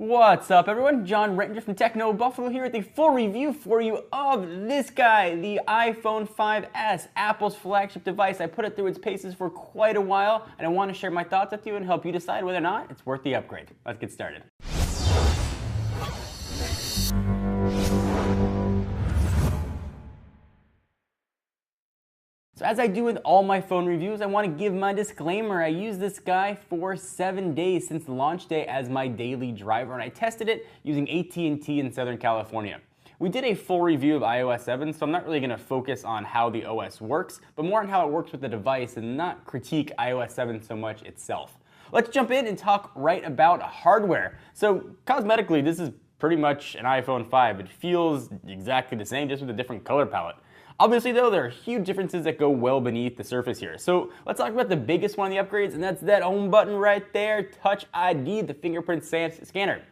What's up, everyone? John Rettinger from Techno Buffalo here with a full review for you of this guy, the iPhone 5S, Apple's flagship device. I put it through its paces for quite a while, and I want to share my thoughts with you and help you decide whether or not it's worth the upgrade. Let's get started. So as I do with all my phone reviews, I want to give my disclaimer. I used this guy for 7 days since launch day as my daily driver, and I tested it using AT&T in Southern California. We did a full review of iOS 7, so I'm not really going to focus on how the OS works, but more on how it works with the device and not critique iOS 7 so much itself. Let's jump in and talk right about hardware. So cosmetically, this is pretty much an iPhone 5. It feels exactly the same, just with a different color palette. Obviously though, there are huge differences that go well beneath the surface here. So let's talk about the biggest one of the upgrades, and that's that home button right there, Touch ID, the fingerprint scanner.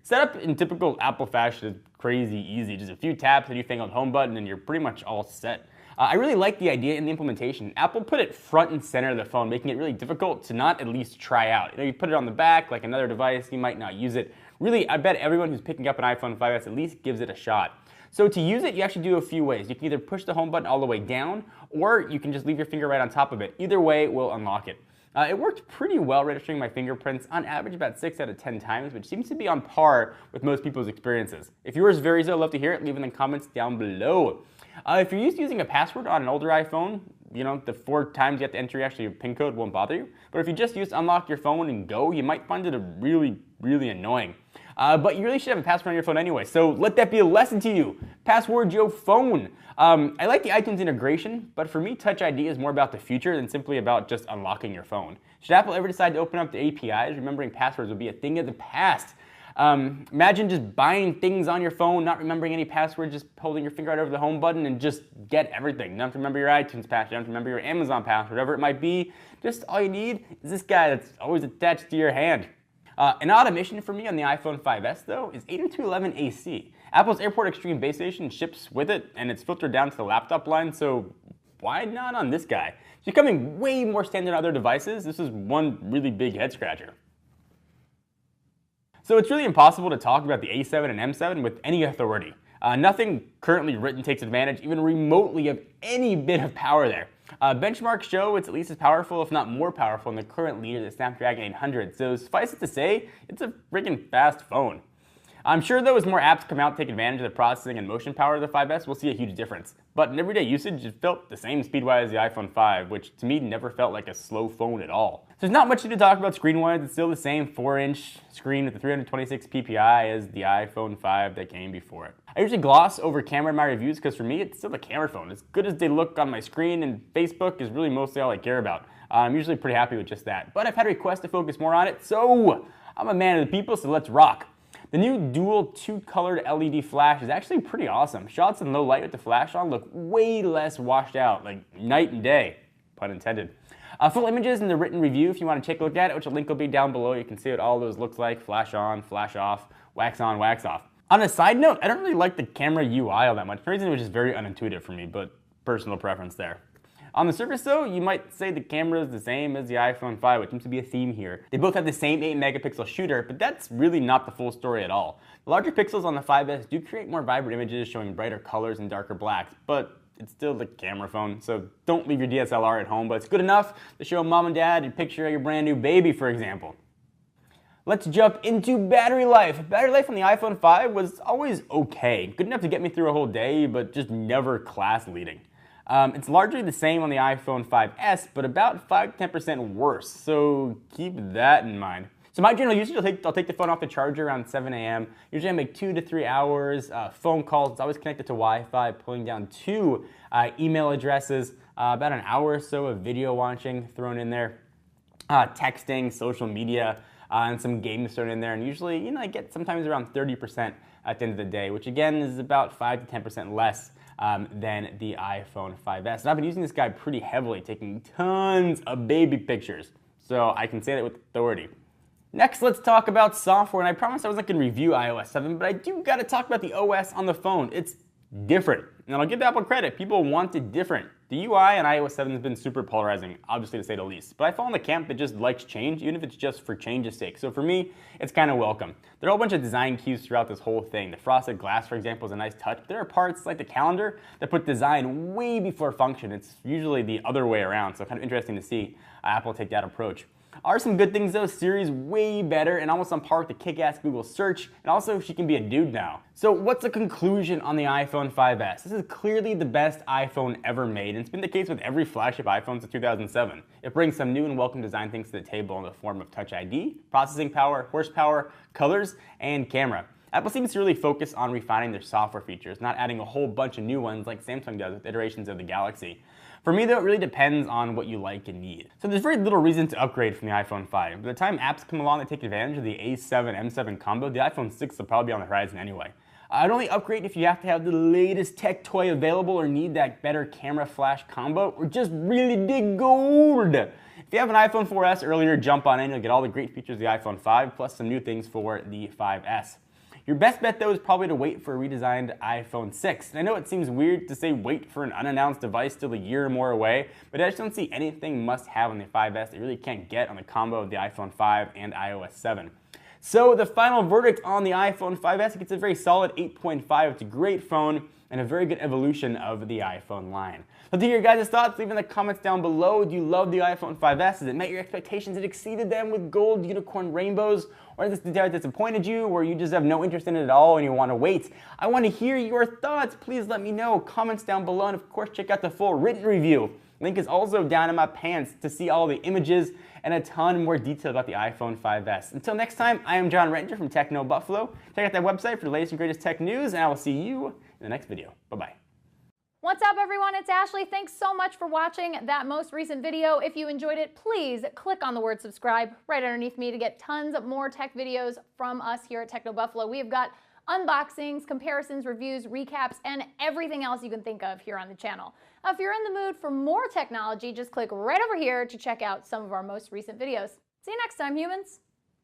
Set up in typical Apple fashion is crazy easy. Just a few taps and you finger the home button and you're pretty much all set. I really like the idea in the implementation. Apple put it front and center of the phone, making it really difficult to not at least try out. You put it on the back like another device, you might not use it. Really, I bet everyone who's picking up an iPhone 5S at least gives it a shot. So to use it, you actually do a few ways. You can either push the home button all the way down, or you can just leave your finger right on top of it. Either way will unlock it. It worked pretty well registering my fingerprints, on average about 6 out of 10 times, which seems to be on par with most people's experiences. If yours varies, I'd love to hear it. Leave it in the comments down below. If you're used to using a password on an older iPhone, the 4 times you have to enter your PIN code won't bother you. But if you just use unlock your phone and go, you might find it really annoying. But you really should have a password on your phone anyway, so let that be a lesson to you. Password your phone. I like the iTunes integration, but for me, Touch ID is more about the future than simply about just unlocking your phone. Should Apple ever decide to open up the APIs, remembering passwords would be a thing of the past. Imagine just buying things on your phone, not remembering any passwords, just holding your finger right over the home button and just get everything. You don't have to remember your iTunes password, you don't have to remember your Amazon password, whatever it might be. Just all you need is this guy that's always attached to your hand. An odd omission for me on the iPhone 5S though is 802.11 AC. Apple's Airport Extreme base station ships with it, and it's filtered down to the laptop line, so why not on this guy? It's becoming way more standard on other devices. This is one really big head scratcher. So it's really impossible to talk about the A7 and M7 with any authority. Nothing currently written takes advantage even remotely of any bit of power there. Benchmarks show it's at least as powerful, if not more powerful, than the current leader, the Snapdragon 800. So suffice it to say, it's a freaking fast phone. I'm sure though, as more apps come out to take advantage of the processing and motion power of the 5S, we'll see a huge difference. But in everyday usage, it felt the same speed-wise as the iPhone 5, which to me never felt like a slow phone at all. So there's not much to talk about screen-wise. It's still the same 4-inch screen with the 326 ppi as the iPhone 5 that came before it. I usually gloss over camera in my reviews because for me, it's still a camera phone. As good as they look on my screen, and Facebook is really mostly all I care about. I'm usually pretty happy with just that. But I've had requests to focus more on it, so I'm a man of the people, so let's rock. The new dual 2-colored LED flash is actually pretty awesome. Shots in low light with the flash on look way less washed out, like night and day, pun intended. Full images in the written review if you want to take a look at it, which a link will be down below. You can see what all those looks like: flash on, flash off, wax on, wax off. On a side note, I don't really like the camera UI all that much. For some reason, it was just very unintuitive for me, but personal preference there. On the surface though, you might say the camera is the same as the iPhone 5, which seems to be a theme here. They both have the same 8-megapixel shooter, but that's really not the full story at all. The larger pixels on the 5S do create more vibrant images showing brighter colors and darker blacks, but it's still the camera phone, so don't leave your DSLR at home, but it's good enough to show mom and dad a picture of your brand new baby, for example. Let's jump into battery life. Battery life on the iPhone 5 was always okay. Good enough to get me through a whole day, but just never class leading. It's largely the same on the iPhone 5S, but about 5–10% worse, so keep that in mind. So my general usage, I'll take the phone off the charger around 7 a.m. Usually I make 2 to 3 hours. Phone calls, it's always connected to Wi-Fi, pulling down 2 email addresses, about an hour or so of video watching thrown in there, texting, social media, and some games thrown in there. And usually, I get sometimes around 30% at the end of the day, which again is about 5–10% less than the iPhone 5S. And I've been using this guy pretty heavily, taking tons of baby pictures, so I can say that with authority. Next, let's talk about software, and I promised I wasn't going to review iOS 7, but I do got to talk about the OS on the phone. It's different, and I'll give Apple credit. People want it different. The UI on iOS 7 has been super polarizing, obviously to say the least, but I fall in the camp that just likes change, even if it's just for change's sake. So for me, it's kind of welcome. There are a whole bunch of design cues throughout this whole thing. The frosted glass, for example, is a nice touch, but there are parts like the calendar that put design way before function. It's usually the other way around, so kind of interesting to see Apple take that approach. Are some good things though. Siri's way better and almost on par with the kick-ass Google search, and also she can be a dude now. So what's the conclusion on the iPhone 5S? This is clearly the best iPhone ever made, and it's been the case with every flagship iPhone since 2007. It brings some new and welcome design things to the table in the form of Touch ID, processing power, horsepower, colors, and camera. Apple seems to really focus on refining their software features, not adding a whole bunch of new ones like Samsung does with iterations of the Galaxy. For me though, it really depends on what you like and need. So there's very little reason to upgrade from the iPhone 5. By the time apps come along that take advantage of the A7-M7 combo, the iPhone 6 will probably be on the horizon anyway. I'd only upgrade if you have to have the latest tech toy available or need that better camera flash combo or just really dig gold. If you have an iPhone 4S earlier, jump on in. You'll get all the great features of the iPhone 5 plus some new things for the 5S. Your best bet though is probably to wait for a redesigned iPhone 6. And I know it seems weird to say wait for an unannounced device still a year or more away, but I just don't see anything must have on the 5S that you really can't get on the combo of the iPhone 5 and iOS 7. So the final verdict on the iPhone 5S gets a very solid 8.5. It's a great phone and a very good evolution of the iPhone line. Let's hear your guys' thoughts. Leave in the comments down below. Do you love the iPhone 5S? Has it met your expectations? It exceeded them with gold, unicorn, rainbows? Or has this disappointed you, or you just have no interest in it at all and you want to wait? I want to hear your thoughts. Please let me know. Comments down below, and of course check out the full written review. Link is also down in my pants to see all the images and a ton more detail about the iPhone 5S. Until next time, I am John Rettinger from Techno Buffalo. Check out that website for the latest and greatest tech news, and I will see you in the next video. Bye-bye. What's up everyone, it's Ashley. Thanks so much for watching that most recent video. If you enjoyed it, please click on the word subscribe right underneath me to get tons more tech videos from us here at Techno Buffalo. We have got unboxings, comparisons, reviews, recaps, and everything else you can think of here on the channel. If you're in the mood for more technology, just click right over here to check out some of our most recent videos. See you next time, humans.